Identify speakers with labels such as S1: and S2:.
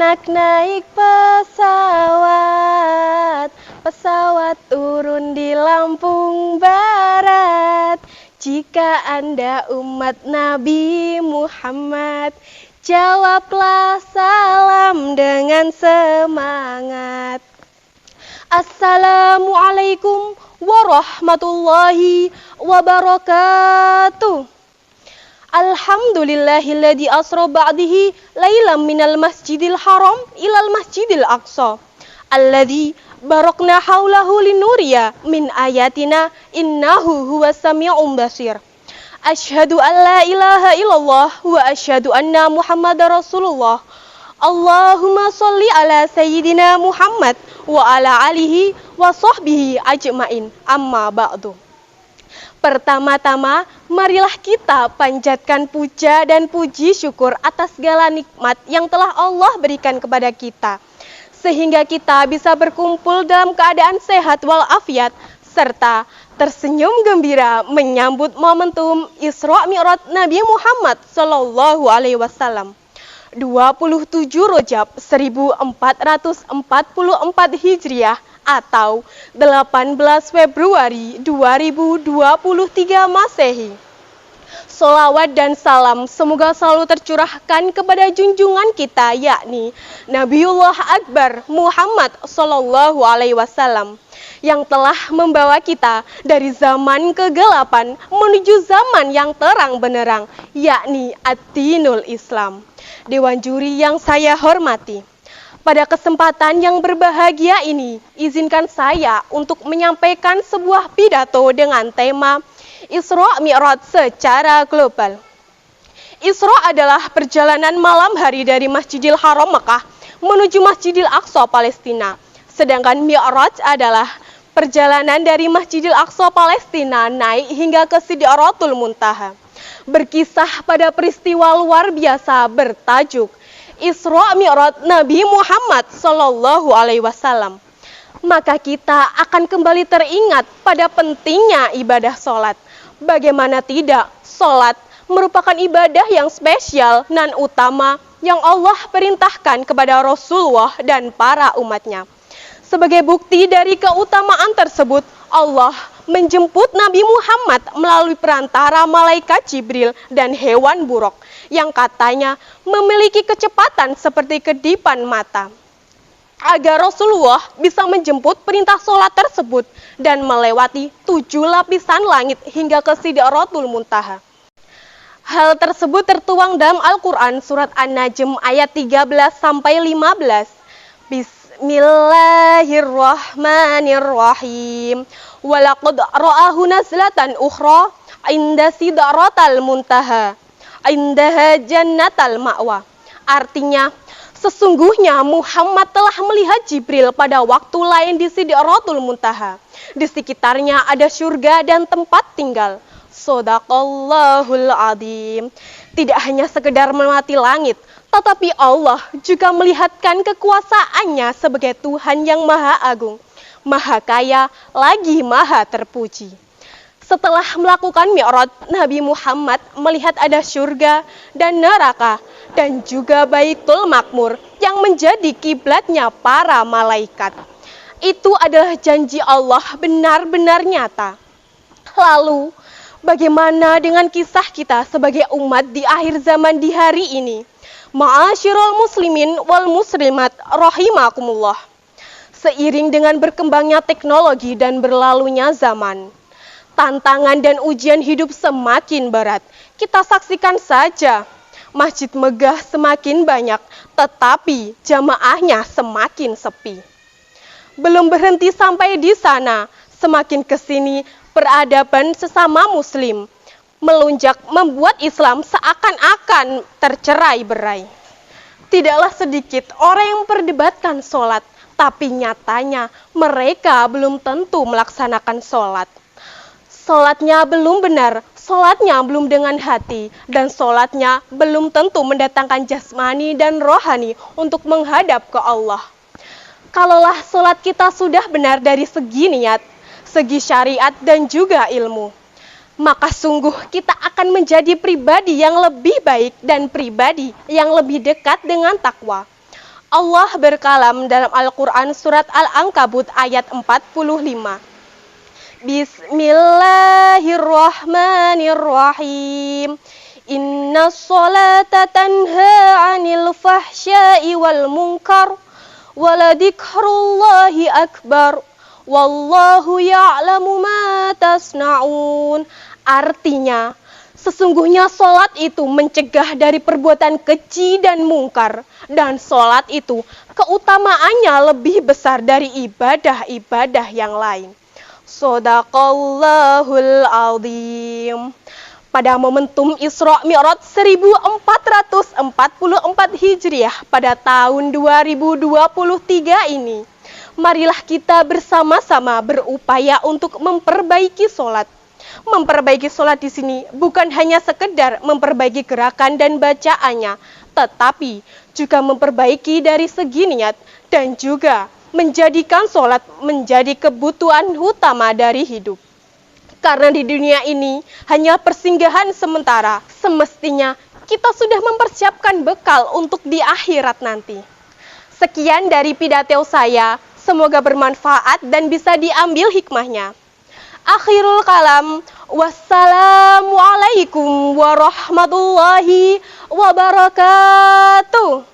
S1: anak naik pesawat, pesawat turun di Lampung Barat. Jika Anda umat Nabi Muhammad, jawablah salam dengan semangat. Assalamualaikum warahmatullahi wabarakatuh. Alhamdulillahilladzi asra ba'dihi lailam minal masjidil haram ilal masjidil aqsa. Alladzi barakna haulahu linuriya min ayatina innahu huwas sami'un basir. Asyhadu an la ilaha illallah wa asyhadu anna Muhammadar Rasulullah. Allahumma sholli ala sayyidina Muhammad wa ala alihi wa sahbihi ajmain. Amma ba'du. Pertama-tama, marilah kita panjatkan puja dan puji syukur atas segala nikmat yang telah Allah berikan kepada kita, sehingga kita bisa berkumpul dalam keadaan sehat walafiat, serta tersenyum gembira menyambut momentum Isra Mi'raj Nabi Muhammad Sallallahu Alaihi Wasallam. 27 Rajab 1444 Hijriah atau 18 Februari 2023 Masehi. Sholawat dan salam semoga selalu tercurahkan kepada junjungan kita, yakni Nabiullah Akbar Muhammad Sallallahu Alaihi Wasallam, yang telah membawa kita dari zaman kegelapan menuju zaman yang terang benderang, yakni Ad-Dinul Islam. Dewan juri yang saya hormati, pada kesempatan yang berbahagia ini, izinkan saya untuk menyampaikan sebuah pidato dengan tema Isra Mi'raj secara global. Isra adalah perjalanan malam hari dari Masjidil Haram Mekah menuju Masjidil Aqsa Palestina. Sedangkan Mi'raj adalah perjalanan dari Masjidil Aqsa Palestina naik hingga ke Sidratul Muntaha. Berkisah pada peristiwa luar biasa bertajuk Isra Mi'raj Nabi Muhammad Sallallahu Alaihi Wasallam. Maka kita akan kembali teringat pada pentingnya ibadah sholat. Bagaimana tidak, sholat merupakan ibadah yang spesial dan utama yang Allah perintahkan kepada Rasulullah dan para umatnya. Sebagai bukti dari keutamaan tersebut, Allah menjemput Nabi Muhammad melalui perantara malaikat Jibril dan hewan buruk yang katanya memiliki kecepatan seperti kedipan mata, agar Rasulullah bisa menjemput perintah sholat tersebut dan melewati 7 lapisan langit hingga ke Sidratul Muntaha. Hal tersebut tertuang dalam Al-Quran surat An-Najm ayat 13-15. Bismillahirrahmanirrahim. Walaqad ra'ahu nazlatan ukhra inda Sidratal Muntaha indaha jannatal ma'wa. Artinya, sesungguhnya Muhammad telah melihat Jibril pada waktu lain di Sidratul Muntaha. Di sekitarnya ada surga dan tempat tinggal. Shadaqallahul Adzim. Tidak hanya sekedar melewati langit, tetapi Allah juga melihatkan kekuasaannya sebagai Tuhan yang Maha Agung, Maha Kaya, lagi Maha Terpuji. Setelah melakukan Mi'raj, Nabi Muhammad melihat ada surga dan neraka dan juga Baitul Makmur yang menjadi kiblatnya para malaikat. Itu adalah janji Allah benar-benar nyata. Lalu, bagaimana dengan kisah kita sebagai umat di akhir zaman di hari ini? Ma'asyiral muslimin wal muslimat rahimakumullah. Seiring dengan berkembangnya teknologi dan berlalunya zaman, tantangan dan ujian hidup semakin berat. Kita saksikan saja, masjid megah semakin banyak, tetapi jamaahnya semakin sepi. Belum berhenti sampai di sana, semakin kesini peradaban sesama muslim melunjak membuat Islam seakan-akan tercerai-berai. Tidaklah sedikit orang yang memperdebatkan sholat, tapi nyatanya mereka belum tentu melaksanakan sholat. Sholatnya belum benar, sholatnya belum dengan hati, dan sholatnya belum tentu mendatangkan jasmani dan rohani untuk menghadap ke Allah. Kalaulah sholat kita sudah benar dari segi niat, segi syariat dan juga ilmu, maka sungguh kita akan menjadi pribadi yang lebih baik dan pribadi yang lebih dekat dengan takwa. Allah berkalam dalam Al-Quran surat Al-Ankabut ayat 45. Bismillahirrahmanirrahim. Inna sholata tanha 'anil fahsya'i wal munkar waladikrullahi akbar wallahu ya'lamu ma tasna'un. Artinya, sesungguhnya sholat itu mencegah dari perbuatan keji dan mungkar. Dan sholat itu keutamaannya lebih besar dari ibadah-ibadah yang lain. Shadaqallahul azim. Pada momentum Isra Mi'raj 1444 Hijriah pada tahun 2023 ini, marilah kita bersama-sama berupaya untuk memperbaiki sholat. Memperbaiki sholat di sini bukan hanya sekedar memperbaiki gerakan dan bacaannya, tetapi juga memperbaiki dari segi niat dan juga menjadikan sholat menjadi kebutuhan utama dari hidup. Karena di dunia ini hanya persinggahan sementara, semestinya kita sudah mempersiapkan bekal untuk di akhirat nanti. Sekian dari pidato saya, semoga bermanfaat dan bisa diambil hikmahnya. Akhirul kalam, wassalamualaikum warahmatullahi wabarakatuh.